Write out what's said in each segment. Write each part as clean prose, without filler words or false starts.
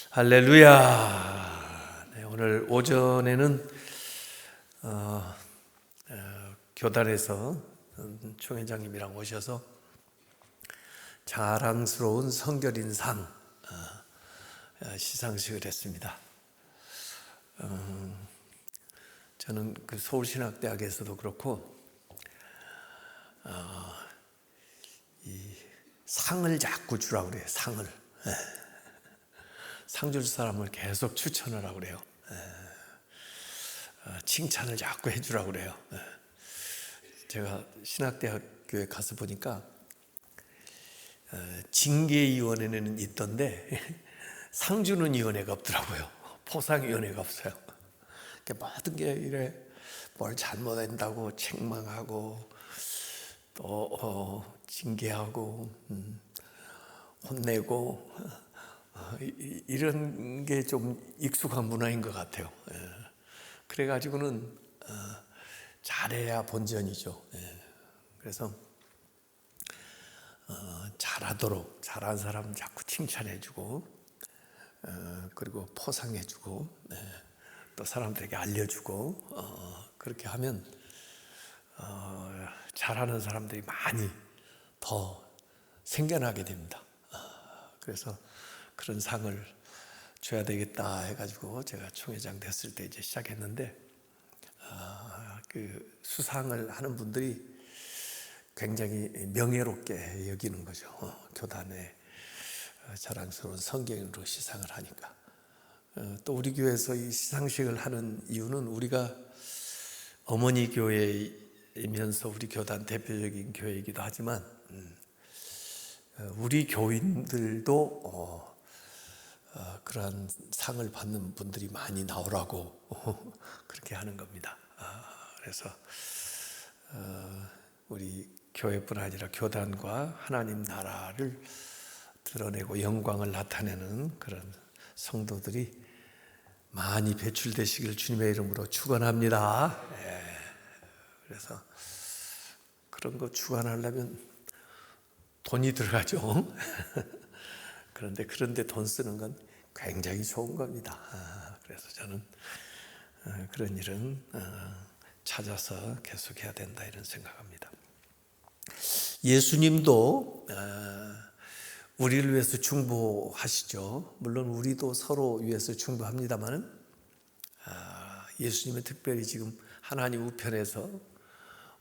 할렐루야. 네, 오늘 오전에는 교단에서 총회장님이랑 오셔서 자랑스러운 성결인상 시상식을 했습니다. 저는 그 서울신학대학에서도 그렇고 이 상을 자꾸 주라고 그래요. 상을. 상 줄 사람을 계속 추천을 하고 그래요. 칭찬을 자꾸 해주라고 그래요. 제가 신학대학교에 가서 보니까 징계위원회는 있던데 상 주는 위원회가 없더라고요. 포상위원회가 없어요. 모든 게 이래 뭘 잘못한다고 책망하고 또 징계하고 혼내고 이런 게 좀 익숙한 문화인 것 같아요. 그래가지고는 잘해야 본전이죠. 그래서 잘하도록 잘한 사람 자꾸 칭찬해주고 그리고 포상해주고 또 사람들에게 알려주고 그렇게 하면 잘하는 사람들이 많이 더 생겨나게 됩니다. 그래서 그런 상을 줘야 되겠다 해가지고 제가 총회장 됐을 때 이제 시작했는데 그 수상을 하는 분들이 굉장히 명예롭게 여기는 거죠. 교단의 자랑스러운 성경으로 시상을 하니까. 또 우리 교회에서 이 시상식을 하는 이유는 우리가 어머니 교회이면서 우리 교단 대표적인 교회이기도 하지만 우리 교인들도 그러한 상을 받는 분들이 많이 나오라고 그렇게 하는 겁니다. 그래서 우리 교회뿐 아니라 교단과 하나님 나라를 드러내고 영광을 나타내는 그런 성도들이 많이 배출되시길 주님의 이름으로 축원합니다. 그래서 그런 거 축원하려면 돈이 들어가죠. 그런데 돈 쓰는 건 굉장히 좋은 겁니다. 그래서 저는 그런 일은 찾아서 계속해야 된다 이런 생각합니다. 예수님도 우리를 위해서 중보하시죠. 물론 우리도 서로 위해서 중보합니다만 예수님은 특별히 지금 하나님 우편에서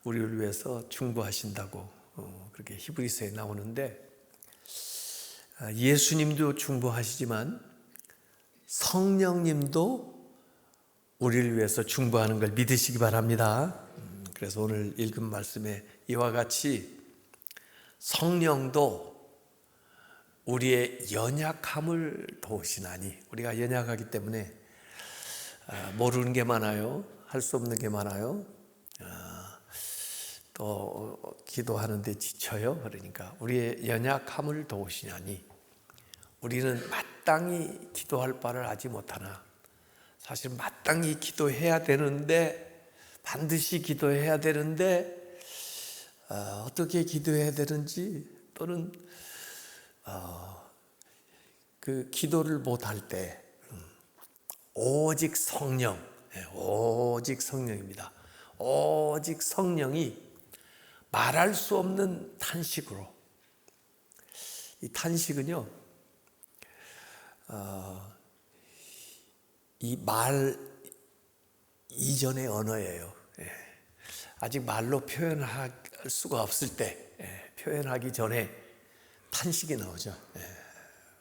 우리를 위해서 중보하신다고 그렇게 히브리서에 나오는데 예수님도 중보하시지만 성령님도 우리를 위해서 중보하는 걸 믿으시기 바랍니다. 그래서 오늘 읽은 말씀에 이와 같이 성령도 우리의 연약함을 도우시나니, 우리가 연약하기 때문에 모르는 게 많아요. 할 수 없는 게 많아요. 또 기도하는데 지쳐요. 그러니까 우리의 연약함을 도우시나니 우리는 마땅히 기도할 바를 하지 못하나, 사실 마땅히 기도해야 되는데, 반드시 기도해야 되는데 어떻게 기도해야 되는지, 또는 그 기도를 못할 때 오직 성령, 오직 성령입니다. 오직 성령이 말할 수 없는 탄식으로, 이 탄식은요 이 말 이전의 언어예요. 아직 말로 표현할 수가 없을 때, 표현하기 전에 탄식이 나오죠.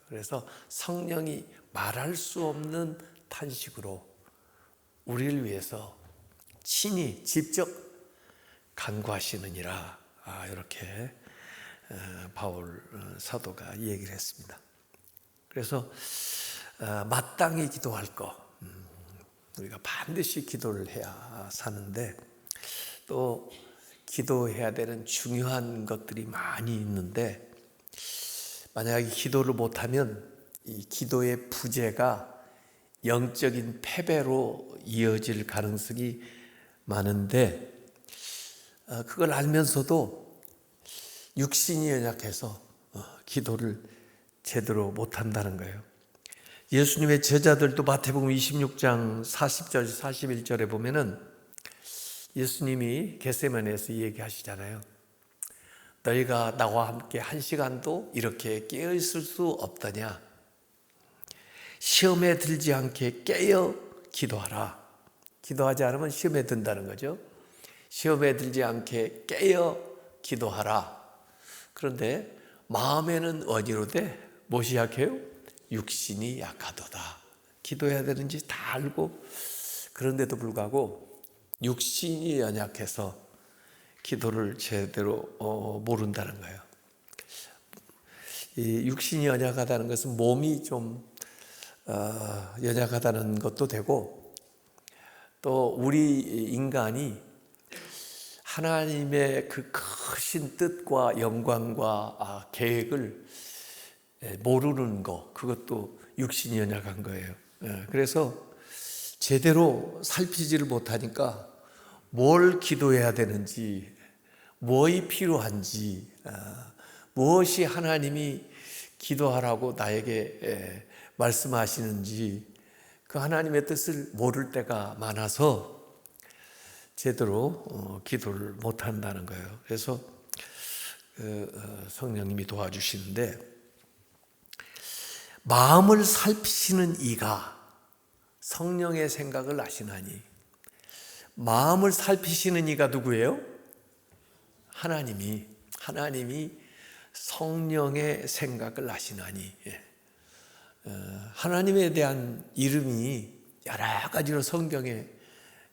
그래서 성령이 말할 수 없는 탄식으로 우리를 위해서 친히 직접 간구하시느니라, 이렇게 바울 사도가 이 얘기를 했습니다. 그래서 마땅히 기도할 거, 우리가 반드시 기도를 해야 사는데, 또 기도해야 되는 중요한 것들이 많이 있는데, 만약에 기도를 못하면 이 기도의 부재가 영적인 패배로 이어질 가능성이 많은데, 그걸 알면서도 육신이 연약해서 기도를 제대로 못한다는 거예요. 예수님의 제자들도 마태복음 26장 40절 41절에 보면은 예수님이 겟세마네에서 얘기하시잖아요. 너희가 나와 함께 한 시간도 이렇게 깨어 있을 수 없더냐. 시험에 들지 않게 깨어 기도하라. 기도하지 않으면 시험에 든다는 거죠. 시험에 들지 않게 깨어 기도하라. 그런데 마음에는 원이로되 무엇이 약해요? 육신이 약하도다. 기도해야 되는지 다 알고 그런데도 불구하고 육신이 연약해서 기도를 제대로 모른다는 거예요. 이 육신이 연약하다는 것은 몸이 좀 연약하다는 것도 되고, 또 우리 인간이 하나님의 그 크신 뜻과 영광과 계획을 모르는 것, 그것도 육신이 연약한 거예요. 그래서 제대로 살피지를 못하니까 뭘 기도해야 되는지, 무엇이 필요한지, 무엇이 하나님이 기도하라고 나에게 말씀하시는지 그 하나님의 뜻을 모를 때가 많아서 제대로 기도를 못한다는 거예요. 그래서 성령님이 도와주시는데, 마음을 살피시는 이가 성령의 생각을 아시나니. 마음을 살피시는 이가 누구예요? 하나님이 성령의 생각을 아시나니. 하나님에 대한 이름이 여러 가지로 성경에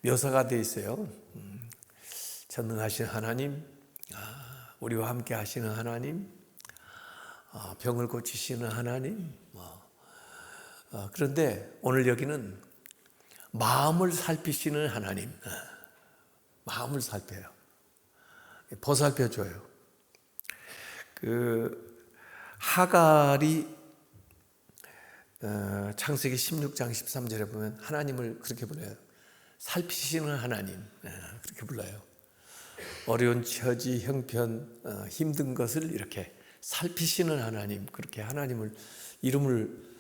묘사가 되어 있어요. 전능하신 하나님, 우리와 함께 하시는 하나님, 병을 고치시는 하나님. 그런데 오늘 여기는 마음을 살피시는 하나님, 마음을 살펴요. 보살펴줘요. 하갈이 창세기 16장 13절에 보면 하나님을 그렇게 불러요. 살피시는 하나님, 그렇게 불러요. 어려운 처지, 형편, 힘든 것을 이렇게 살피시는 하나님, 그렇게 하나님을 이름을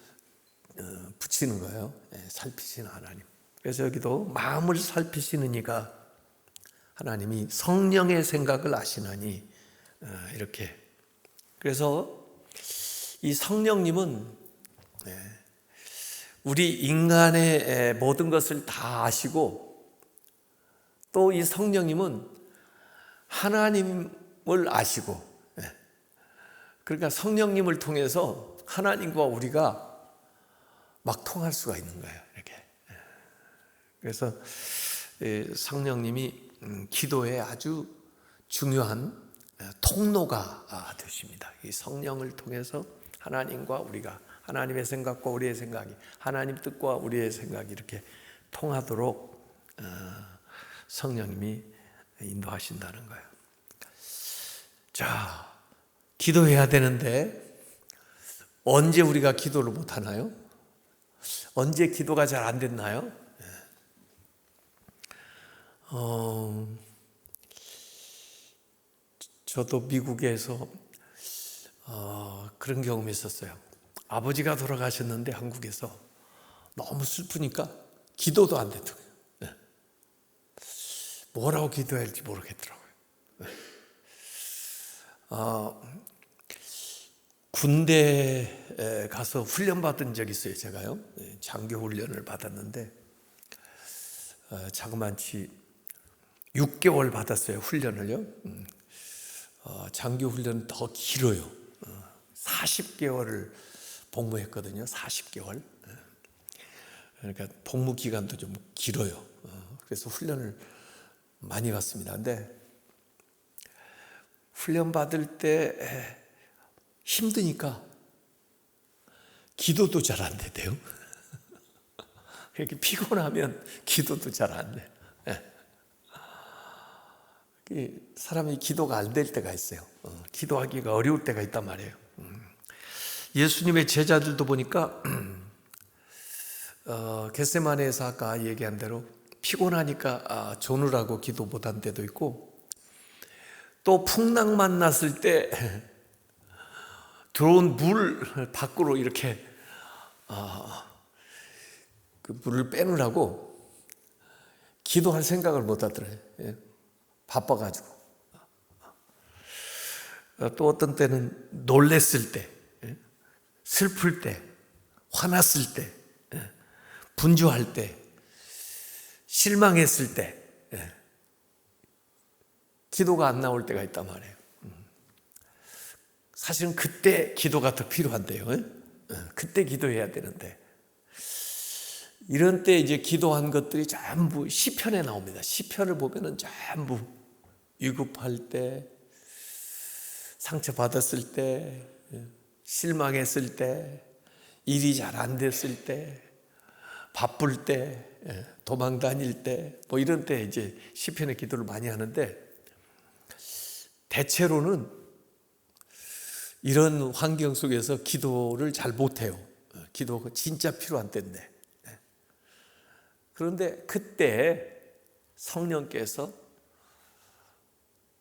붙이는 거예요. 살피시는 하나님. 그래서 여기도 마음을 살피시는 이가 하나님이 성령의 생각을 아시나니, 이렇게. 그래서 이 성령님은 우리 인간의 모든 것을 다 아시고, 또 이 성령님은 하나님을 아시고, 그러니까 성령님을 통해서 하나님과 우리가 막 통할 수가 있는 거예요. 이렇게. 그래서 성령님이 기도에 아주 중요한 통로가 되십니다. 이 성령을 통해서 하나님과 우리가, 하나님의 생각과 우리의 생각이, 하나님 뜻과 우리의 생각이 이렇게 통하도록 성령님이 인도하신다는 거예요. 자, 기도해야 되는데 언제 우리가 기도를 못하나요? 언제 기도가 잘 안 됐나요? 저도 미국에서 그런 경험이 있었어요. 아버지가 돌아가셨는데 한국에서 너무 슬프니까 기도도 안 되더라고요. 뭐라고 기도해야 할지 모르겠더라고요. 군대에 가서 훈련받은 적이 있어요. 제가요, 장교 훈련을 받았는데 자그만치 6개월 받았어요. 훈련을요. 장교 훈련은 더 길어요. 40개월을 복무했거든요. 40개월. 그러니까 복무 기간도 좀 길어요. 그래서 훈련을 많이 갔습니다. 근데 훈련 받을 때 힘드니까 기도도 잘 안 되대요. 이렇게 피곤하면 기도도 잘 안 돼. 사람이 기도가 안 될 때가 있어요. 기도하기가 어려울 때가 있단 말이에요. 예수님의 제자들도 보니까 겟세마네에서 아까 얘기한 대로 피곤하니까 조느라고 기도 못한 때도 있고, 또 풍랑 만났을 때 들어온 물 밖으로 이렇게 그 물을 빼느라고 기도할 생각을 못 하더래요. 바빠가지고. 또 어떤 때는 놀랬을 때, 슬플 때, 화났을 때, 분주할 때, 실망했을 때 기도가 안 나올 때가 있단 말이에요. 사실은 그때 기도가 더 필요한데요. 그때 기도해야 되는데 이런 때 이제 기도한 것들이 전부 시편에 나옵니다. 시편을 보면은 전부 위급할 때, 상처받았을 때, 실망했을 때, 일이 잘 안 됐을 때, 바쁠 때, 도망 다닐 때, 뭐 이런 때 이제 시편의 기도를 많이 하는데 대체로는 이런 환경 속에서 기도를 잘 못해요. 기도가 진짜 필요한 때인데. 그런데 그때 성령께서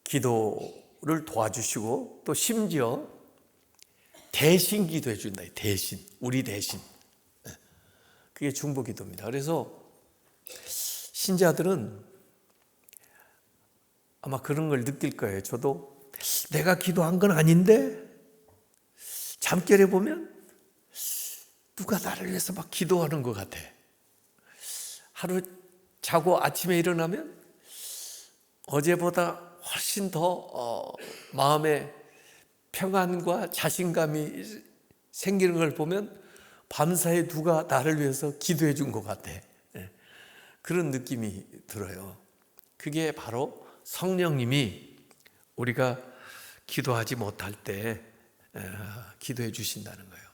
기도를 도와주시고 또 심지어 대신 기도해 준다. 대신, 우리 대신. 그게 중보 기도입니다. 그래서 신자들은 아마 그런 걸 느낄 거예요. 저도 내가 기도한 건 아닌데 잠결에 보면 누가 나를 위해서 막 기도하는 것 같아. 하루 자고 아침에 일어나면 어제보다 훨씬 더 마음에 평안과 자신감이 생기는 걸 보면 밤사이 누가 나를 위해서 기도해 준 것 같아. 그런 느낌이 들어요. 그게 바로 성령님이 우리가 기도하지 못할 때 기도해 주신다는 거예요.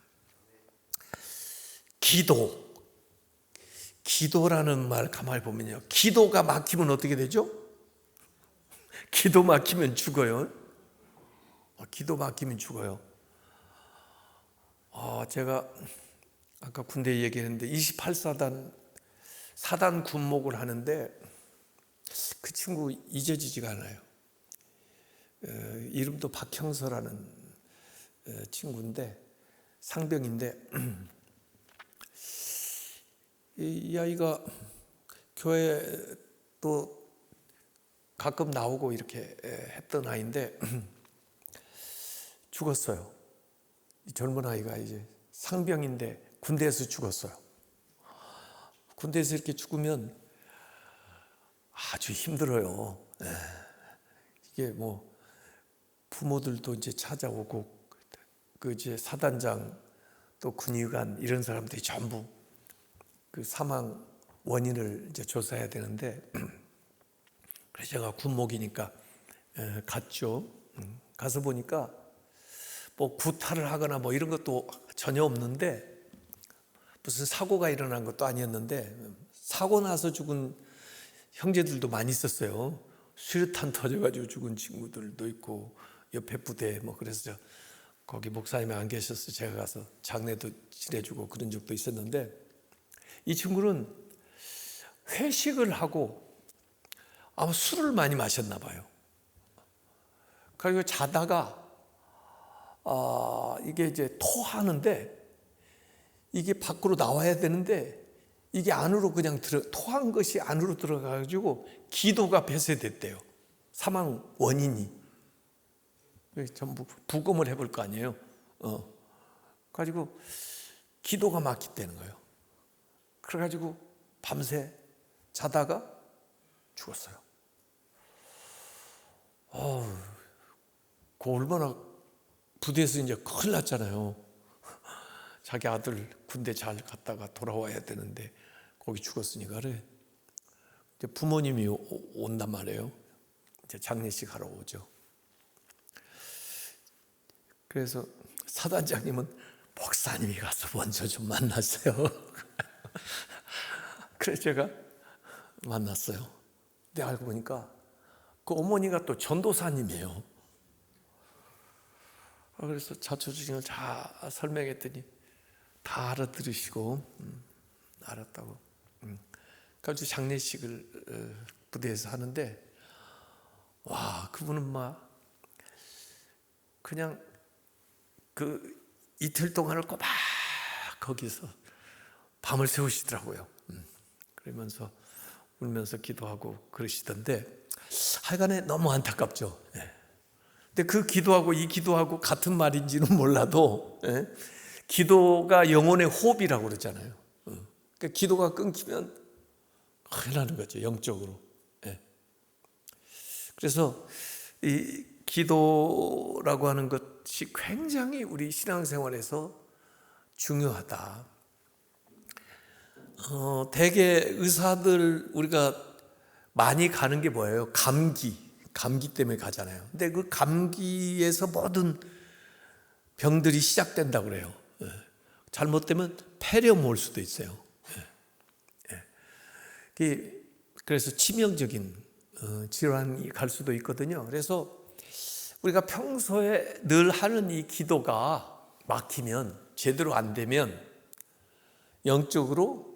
기도라는 말 가만히 보면요. 기도가 막히면 어떻게 되죠? 기도 막히면 죽어요. 기도 막히면 죽어요. 제가 아까 군대 얘기했는데 28사단 사단 군목을 하는데 그 친구 잊어지지가 않아요. 이름도 박형서라는 친구인데 상병인데 이 아이가 교회 또 가끔 나오고 이렇게 했던 아이인데 죽었어요. 이 젊은 아이가 이제 상병인데 군대에서 죽었어요. 군대에서 이렇게 죽으면 아주 힘들어요. 이게 뭐 부모들도 이제 찾아오고 그 이제 사단장 또 군의관 이런 사람들이 전부 그 사망 원인을 이제 조사해야 되는데 그래서 제가 군목이니까 갔죠. 가서 보니까 뭐 구타를 하거나 뭐 이런 것도 전혀 없는데 무슨 사고가 일어난 것도 아니었는데 사고 나서 죽은 형제들도 많이 있었어요. 수류탄 터져가지고 죽은 친구들도 있고 옆에 부대 뭐 그래서 거기 목사님이 안 계셔서 제가 가서 장례도 지내주고 그런 적도 있었는데 이 친구는 회식을 하고 아마 술을 많이 마셨나 봐요. 그리고 자다가 이게 이제 토하는데 이게 밖으로 나와야 되는데 이게 안으로 그냥 토한 것이 안으로 들어가가지고 기도가 폐쇄됐대요. 사망 원인이. 전부 부검을 해볼 거 아니에요. 가지고 기도가 막혔다는 거예요. 그래가지고 밤새 자다가 죽었어요. 그 얼마나 부대에서 이제 큰일 났잖아요. 자기 아들 군대 잘 갔다가 돌아와야 되는데 거기 죽었으니까 그래. 이제 부모님이 온단 말이에요. 이제 장례식 하러 오죠. 그래서 사단장님은 목사님이 가서 먼저 좀 만났어요. 그래서 제가 만났어요. 근데 알고 보니까 그 어머니가 또 전도사님이에요. 그래서 자초지종을 다 설명했더니 다 알아들으시고 알았다고. 그래서 장례식을 부대에서 하는데 와 그분은 막 그냥 그 이틀 동안을 꼬박 거기서 밤을 새우시더라고요. 그러면서 울면서 기도하고 그러시던데 하여간에 너무 안타깝죠. 근데 그 기도하고 이 기도하고 같은 말인지는 몰라도 기도가 영혼의 호흡이라고 그러잖아요. 그러니까 기도가 끊기면 큰일 나는 거죠, 영적으로. 그래서 이 기도라고 하는 것이 굉장히 우리 신앙생활에서 중요하다. 대개 의사들 우리가 많이 가는 게 뭐예요? 감기 때문에 가잖아요. 근데 그 감기에서 모든 병들이 시작된다고 그래요. 잘못되면 폐렴 올 수도 있어요. 그래서 치명적인 질환이 갈 수도 있거든요. 그래서 우리가 평소에 늘 하는 이 기도가 막히면, 제대로 안 되면 영적으로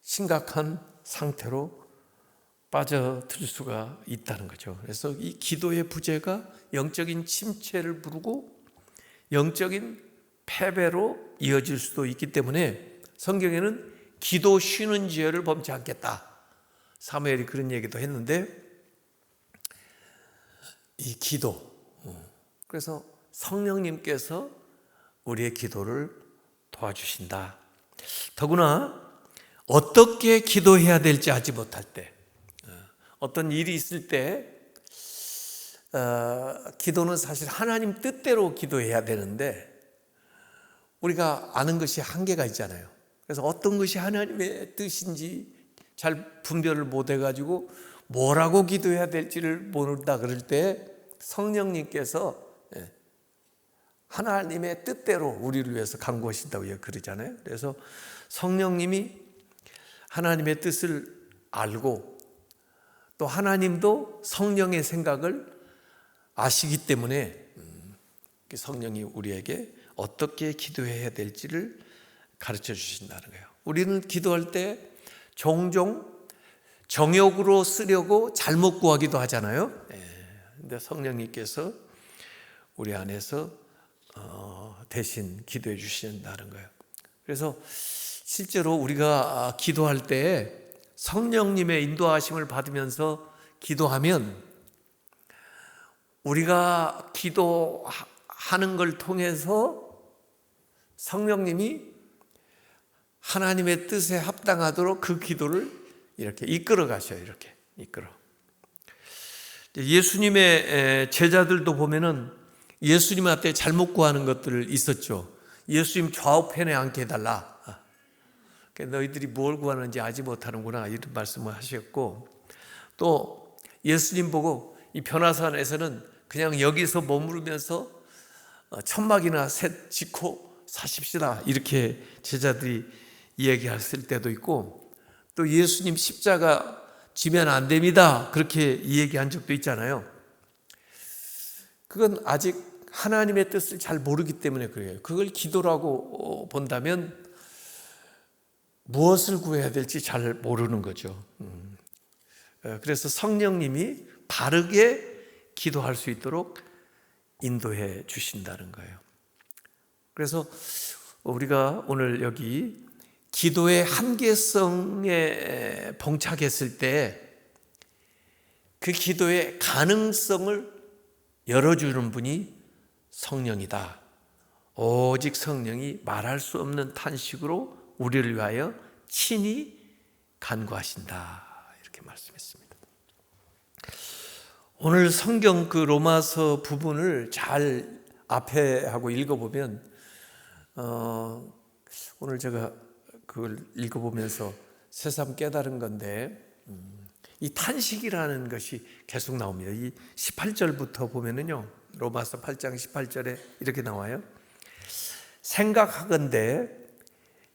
심각한 상태로 빠져들 수가 있다는 거죠. 그래서 이 기도의 부재가 영적인 침체를 부르고 영적인 패배로 이어질 수도 있기 때문에 성경에는 기도 쉬는 죄를 범치 않겠다, 사무엘이 그런 얘기도 했는데, 이 기도, 그래서 성령님께서 우리의 기도를 도와주신다. 더구나 어떻게 기도해야 될지 알지 못할 때, 어떤 일이 있을 때 기도는 사실 하나님 뜻대로 기도해야 되는데 우리가 아는 것이 한계가 있잖아요. 그래서 어떤 것이 하나님의 뜻인지 잘 분별을 못 해가지고 뭐라고 기도해야 될지를 모른다 그럴 때 성령님께서 하나님의 뜻대로 우리를 위해서 간구하신다고 그러잖아요. 그래서 성령님이 하나님의 뜻을 알고 또 하나님도 성령의 생각을 아시기 때문에 성령이 우리에게 어떻게 기도해야 될지를 가르쳐 주신다는 거예요. 우리는 기도할 때 종종 정욕으로 쓰려고 잘못 구하기도 하잖아요. 근데 성령님께서 우리 안에서 대신 기도해 주신다는 거예요. 그래서 실제로 우리가 기도할 때 성령님의 인도하심을 받으면서 기도하면 우리가 기도하는 걸 통해서 성령님이 하나님의 뜻에 합당하도록 그 기도를 이렇게 이끌어 가셔요. 이렇게 이끌어. 예수님의 제자들도 보면은 예수님한테 잘못 구하는 것들 있었죠. 예수님 좌우편에 앉게 해달라. 너희들이 뭘 구하는지 알지 못하는구나, 이런 말씀을 하셨고, 또 예수님 보고 이 변화산에서는 그냥 여기서 머무르면서 천막이나 셋 짓고 사십시다, 이렇게 제자들이 이야기했을 때도 있고, 또 예수님 십자가 지면 안 됩니다, 그렇게 이야기한 적도 있잖아요. 그건 아직 하나님의 뜻을 잘 모르기 때문에 그래요. 그걸 기도라고 본다면 무엇을 구해야 될지 잘 모르는 거죠. 그래서 성령님이 바르게 기도할 수 있도록 인도해 주신다는 거예요. 그래서 우리가 오늘 여기 기도의 한계성에 봉착했을 때 그 기도의 가능성을 열어주는 분이 성령이다. 오직 성령이 말할 수 없는 탄식으로 우리를 위하여 친히 간구하신다, 이렇게 말씀했습니다. 오늘 성경 그 로마서 부분을 잘 앞에 하고 읽어보면 오늘 제가 그걸 읽어보면서 새삼 깨달은 건데, 이 탄식이라는 것이 계속 나옵니다. 이 18절부터 보면은요, 로마서 8장 18절에 이렇게 나와요. 생각하건대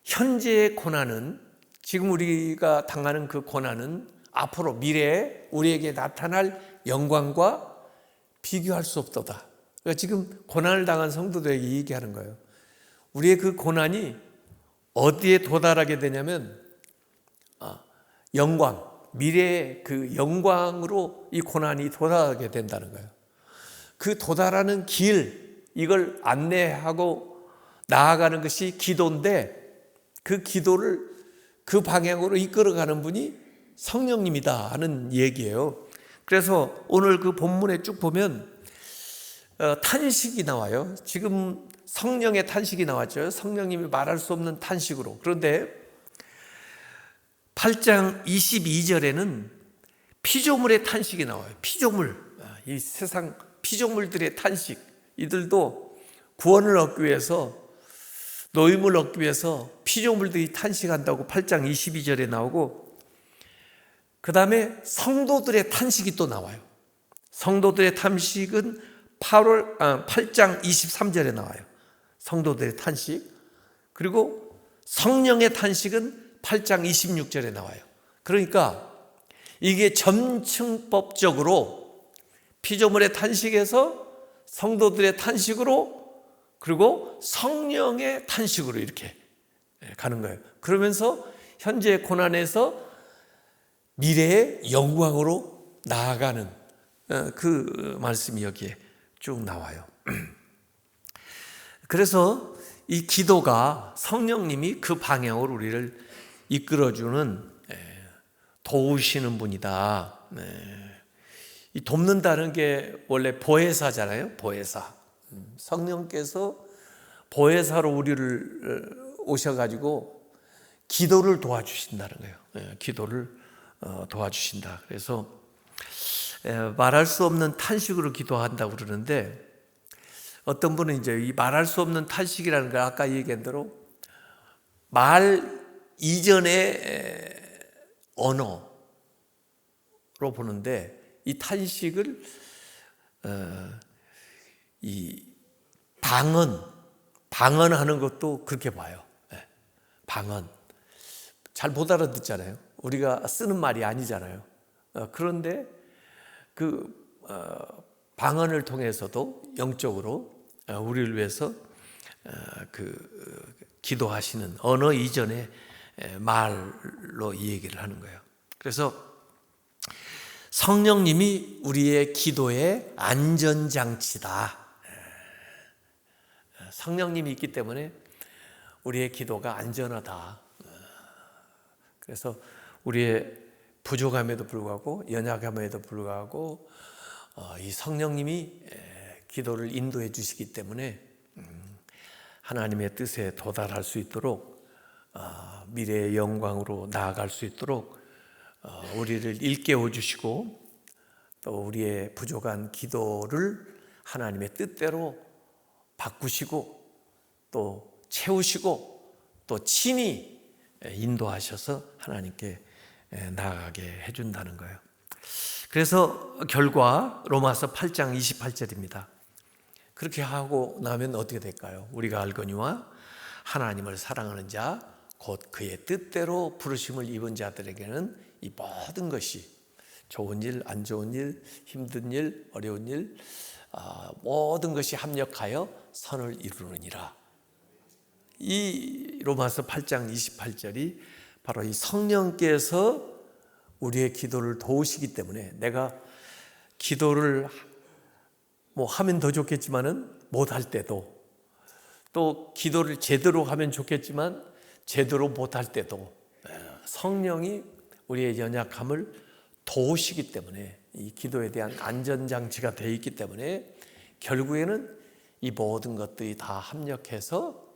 현재의 고난은, 지금 우리가 당하는 그 고난은 앞으로 미래에 우리에게 나타날 영광과 비교할 수 없도다. 그러니까 지금 고난을 당한 성도들에게 얘기하는 거예요. 우리의 그 고난이 어디에 도달하게 되냐면 영광, 미래의 그 영광으로 이 고난이 도달하게 된다는 거예요. 그 도달하는 길, 이걸 안내하고 나아가는 것이 기도인데 그 기도를 그 방향으로 이끌어가는 분이 성령님이다 하는 얘기예요. 그래서 오늘 그 본문에 쭉 보면 탄식이 나와요. 지금 성령의 탄식이 나왔죠. 성령님이 말할 수 없는 탄식으로. 그런데 8장 22절에는 피조물의 탄식이 나와요. 피조물, 이 세상 피조물들의 탄식. 이들도 구원을 얻기 위해서, 노임을 얻기 위해서 피조물들이 탄식한다고 8장 22절에 나오고, 그 다음에 성도들의 탄식이 또 나와요. 성도들의 탄식은 8장 23절에 나와요. 성도들의 탄식. 그리고 성령의 탄식은 8장 26절에 나와요. 그러니까 이게 점층법적으로 피조물의 탄식에서 성도들의 탄식으로, 그리고 성령의 탄식으로 이렇게 가는 거예요. 그러면서 현재의 고난에서 미래의 영광으로 나아가는 그 말씀이 여기에 쭉 나와요. 그래서 이 기도가 성령님이 그 방향으로 우리를 이끌어주는 도우시는 분이다. 이 돕는다는 게 원래 보혜사잖아요. 보혜사. 성령께서 보혜사로 우리를 오셔가지고 기도를 도와주신다는 거예요. 기도를 도와주신다. 그래서 말할 수 없는 탄식으로 기도한다고 그러는데, 어떤 분은 이제 이 말할 수 없는 탄식이라는 걸 아까 얘기한 대로 말 이전의 언어로 보는데, 이 탄식을 이 방언하는 것도 그렇게 봐요. 방언. 잘 못 알아듣잖아요. 우리가 쓰는 말이 아니잖아요. 그런데 그 방언을 통해서도 영적으로 우리를 위해서 그 기도하시는 언어 이전의 말로 이 얘기를 하는 거예요. 그래서 성령님이 우리의 기도의 안전장치다. 성령님이 있기 때문에 우리의 기도가 안전하다. 그래서 우리의 부족함에도 불구하고, 연약함에도 불구하고 이 성령님이 기도를 인도해 주시기 때문에 하나님의 뜻에 도달할 수 있도록, 미래의 영광으로 나아갈 수 있도록 우리를 일깨워 주시고, 또 우리의 부족한 기도를 하나님의 뜻대로 바꾸시고 또 채우시고 또 친히 인도하셔서 하나님께 나아가게 해준다는 거예요. 그래서 결과 로마서 8장 28절입니다. 그렇게 하고 나면 어떻게 될까요? 우리가 알거니와 하나님을 사랑하는 자 곧 그의 뜻대로 부르심을 입은 자들에게는 이 모든 것이, 좋은 일, 안 좋은 일, 힘든 일, 어려운 일, 모든 것이 합력하여 선을 이루느니라. 이 로마서 8장 28절이 바로 이 성령께서 우리의 기도를 도우시기 때문에, 내가 기도를 하면 더 좋겠지만은 못할 때도, 또 기도를 제대로 하면 좋겠지만 제대로 못할 때도 성령이 우리의 연약함을 도우시기 때문에, 이 기도에 대한 안전장치가 되어 있기 때문에 결국에는 이 모든 것들이 다 합력해서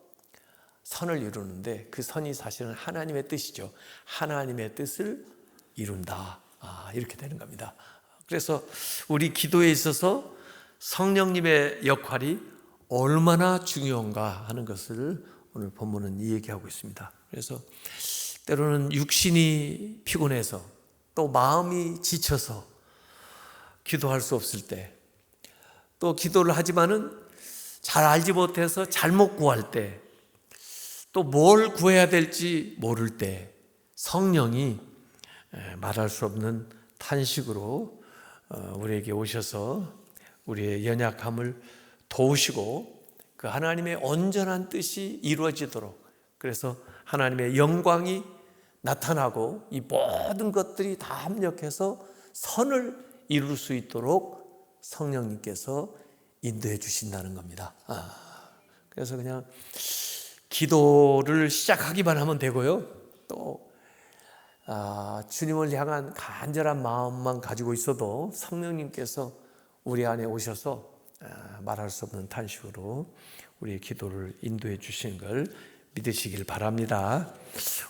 선을 이루는데, 그 선이 사실은 하나님의 뜻이죠. 하나님의 뜻을 이룬다. 이렇게 되는 겁니다. 그래서 우리 기도에 있어서 성령님의 역할이 얼마나 중요한가 하는 것을 오늘 본문은 얘기하고 있습니다. 그래서 때로는 육신이 피곤해서, 또 마음이 지쳐서 기도할 수 없을 때, 또 기도를 하지만은 잘 알지 못해서 잘못 구할 때, 또 뭘 구해야 될지 모를 때 성령이 말할 수 없는 탄식으로 우리에게 오셔서 우리의 연약함을 도우시고 그 하나님의 온전한 뜻이 이루어지도록, 그래서 하나님의 영광이 나타나고 이 모든 것들이 다 합력해서 선을 이룰 수 있도록 성령님께서 인도해 주신다는 겁니다. 그래서 그냥 기도를 시작하기만 하면 되고요. 또 주님을 향한 간절한 마음만 가지고 있어도 성령님께서 우리 안에 오셔서 말할 수 없는 탄식으로 우리의 기도를 인도해 주시는 걸 믿으시길 바랍니다.